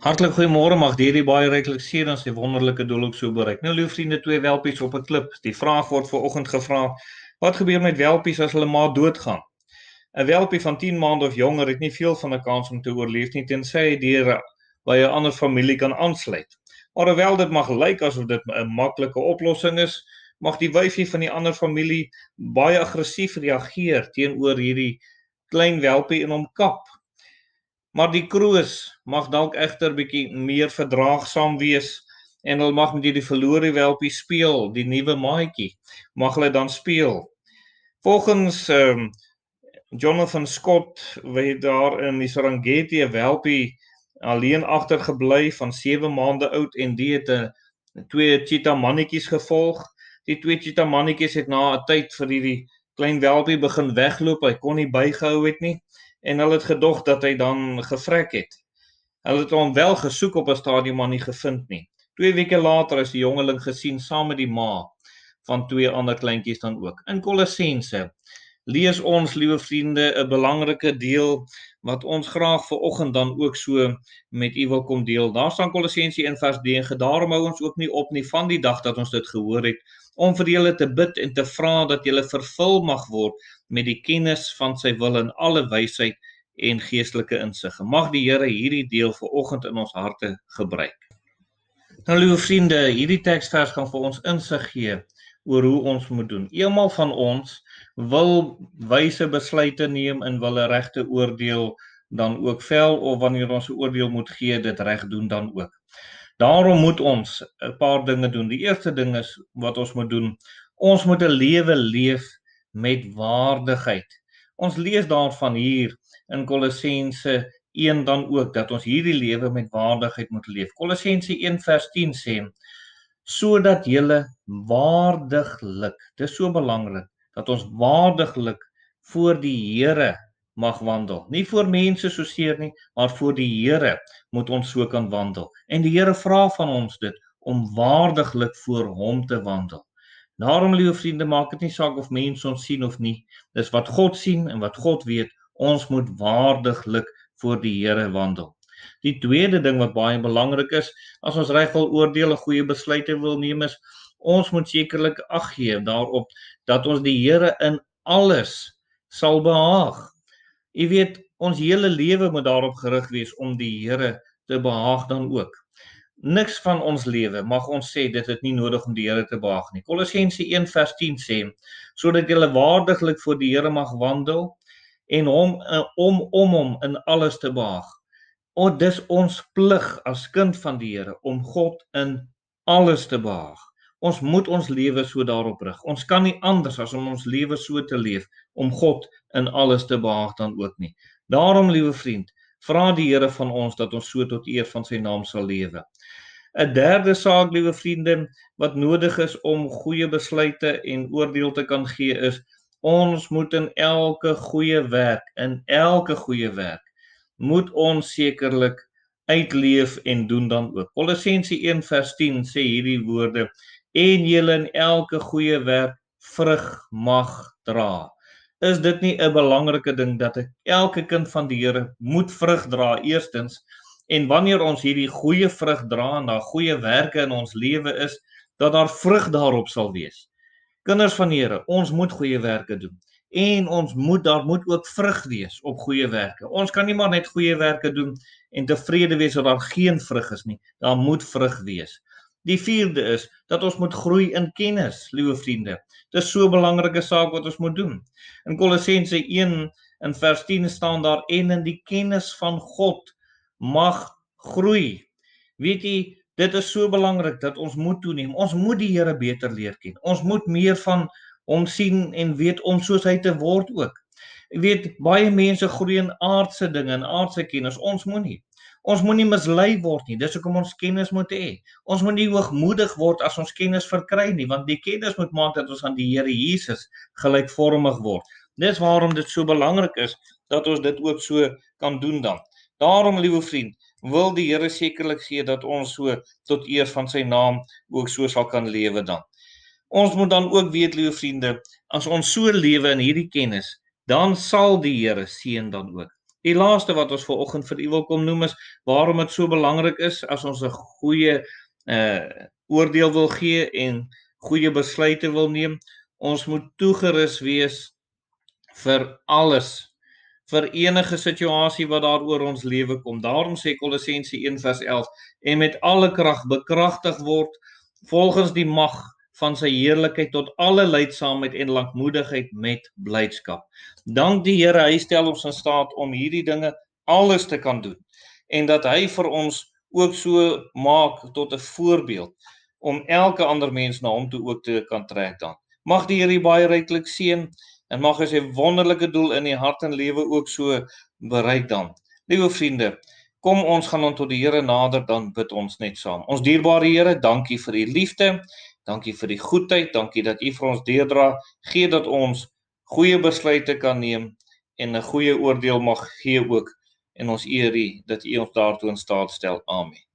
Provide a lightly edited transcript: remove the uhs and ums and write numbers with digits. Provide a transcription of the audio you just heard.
Hartlik goeiemôre, mag die hierdie baie ryklik seën en sy wonderlike doel ook so bereik. Nou lieve vriende, twee welpies op 'n klip. Die vraag word vanoggend gevra: wat gebeur met welpies as hulle ma doodgaan? 'n Welpie van 10 maande of jonger het nie veel van 'n kans om te oorleef nie tensy hy deur by 'n ander familie kan aansluit. Maar alhoewel dit mag lyk asof dit 'n maklike oplossing is, mag die wyfie van die ander familie baie aggressief reageer teenoor hierdie klein welpie en hom kap. Maar die kroos mag dalk egter bietjie meer verdraagsaam wees en hulle mag met hierdie verlore welpie speel, die nuwe maatjie mag hulle dan speel. Volgens Jonathan Scott het daar in die Serengeti 'n welpie alleen agtergebly van 7 maande oud en die het 'n twee cheetah mannetjies gevolg. Die twee cheetah mannetjies het na 'n tyd vir hierdie klein welpie begin wegloop. Hy kon nie bygehou het nie en hulle het gedog dat hy dan gevrek het. Hulle het hom wel gesoek op 'n stadium maar nie gevind nie. 2 weke later is die jongeling gesien saam met die ma van 2 ander kleintjies dan ook. In Kolossense lees ons, liewe vriende, 'n belangrike deel wat ons graag vanoggend dan ook so met u wil kom deel. Daar staan Kolossense 1:9: daarom hou ons ook nie op nie van die dag dat ons dit gehoor het, om vir julle te bid en te vra dat julle vervul mag word met die kennis van sy wil in alle wysheid en geestelike insig. Mag die Here hierdie deel vanoggend in ons harte gebruik. Nou liewe vriende, hierdie teksvers gaan vir ons insig gee oor hoe ons moet doen. Eenmal van ons wil wyse besluite neem en wil 'n regte oordeel dan ook vel, of wanneer ons 'n oordeel moet gee, dit reg doen dan ook. Daarom moet ons 'n paar dinge doen. Die eerste ding is wat ons moet doen. Ons moet 'n lewe leef met waardigheid. Ons lees daarvan hier in Kolossense 1 dan ook dat ons hierdie lewe met waardigheid moet leef. Kolossense 1:10 sê: sodat julle waardiglik, dis so belangrik dat ons waardiglik voor die Here mag wandel. Nie voor mense soseer nie, maar voor die Here moet ons so kan wandel. En die Here vra van ons dit om waardiglik voor hom te wandel. Daarom, liewe vriende, maak dit nie saak of mense ons sien of nie. Dis wat God sien en wat God weet. Ons moet waardiglik voor die Here wandel. Die tweede ding wat baie belangrik is, as ons reg wil oordeel en goeie besluite wil neem, is ons moet sekerlik ag gee daarop dat ons die Here in alles sal behaag. Jy weet, ons hele lewe moet daarop gerig wees om die Here te behaag dan ook. Niks van ons lewe mag ons sê dit het nie nodig om die Here te behaag nie. Kolossense 1:10 sê: sodat julle waardiglik voor die Here mag wandel en hom om hom in alles te behaag. Dis ons plig as kind van die Here om God in alles te behaag. Ons moet ons lewe so daarop rig. Ons kan nie anders as om ons lewe so te leef om God in alles te behaag dan ook nie. Daarom, liewe vriend, vra die Here van ons dat ons so tot eer van sy naam sal lewe. 'n Derde saak, liewe vriende, wat nodig is om goeie besluite en oordeel te kan gee is, ons moet in elke goeie werk, moet ons sekerlik uitleef en doen dan ook. Kolossense 1:10 sê hierdie woorde: en julle in elke goeie werk vrug mag dra. Is dit nie 'n belangrike ding dat elke kind van die Here moet vrug dra eerstens, en wanneer ons hierdie goeie vrug dra en daar goeie werke in ons lewe is, dat daar vrug daarop sal wees. Kinders van die Here, ons moet goeie werke doen. En daar moet ook vrug wees op goeie werke. Ons kan nie maar net goeie werke doen en tevrede wees dat daar geen vrug is nie. Daar moet vrug wees. Die vierde is dat ons moet groei in kennis, liewe vriende. Dit is so 'n belangrike saak wat ons moet doen. In Kolossense 1 in vers 10 staan daar: en in die kennis van God mag groei. Weet jy, dit is so belangrik dat ons moet toeneem. Ons moet die Here beter leer ken. Ons moet meer van hom sien en weet om soos hy te word ook. Ek weet, baie mense groei in aardse dinge, in aardse kennis. Ons moenie. Ons moenie mislei word nie. Dis hoekom ons kennis moet hê. Ons moet nie hoogmoedig word as ons kennis verkry nie, want die kennis moet maak dat ons aan die Here Jesus gelykvormig word. Dis waarom dit so belangrik is dat ons dit ook so kan doen dan. Daarom, liewe vriend, wil die Here sekerlik gee dat ons so tot eer van sy naam ook so sal kan lewe dan. Ons moet dan ook weet, liewe vriende, as ons so lewe in hierdie kennis, dan sal die Here seën dan ook. Die laaste wat ons vanoggend vir u wil kom noem is waarom dit so belangrik is as ons 'n goeie oordeel wil gee en goeie besluite wil neem. Ons moet toegerus wees vir alles, vir enige situasie wat daar oor ons lewe kom. Daarom sê Kolossense 1:11 en met alle krag bekragtig word volgens die mag van sy heerlikheid tot alle lydsaamheid en lankmoedigheid met blydskap. Dank die Here, hy stel ons in staat om hierdie dinge alles te kan doen en dat hy vir ons ook so maak tot 'n voorbeeld om elke ander mens na hom toe ook te kan trek dan. Mag die Here baie ryklik seën en mag hy sy wonderlike doel in die hart en lewe ook so bereik dan. Liewe vriende, kom ons gaan tot die Here nader, dan bid ons net saam. Ons dierbare Here, dankie vir u liefde, dankie vir die goedheid, dankie dat u vir ons deurdra, gee dat ons goeie besluite kan neem en 'n goeie oordeel mag gee ook, en ons eer u dat u ons daartoe in staat stel. Amen.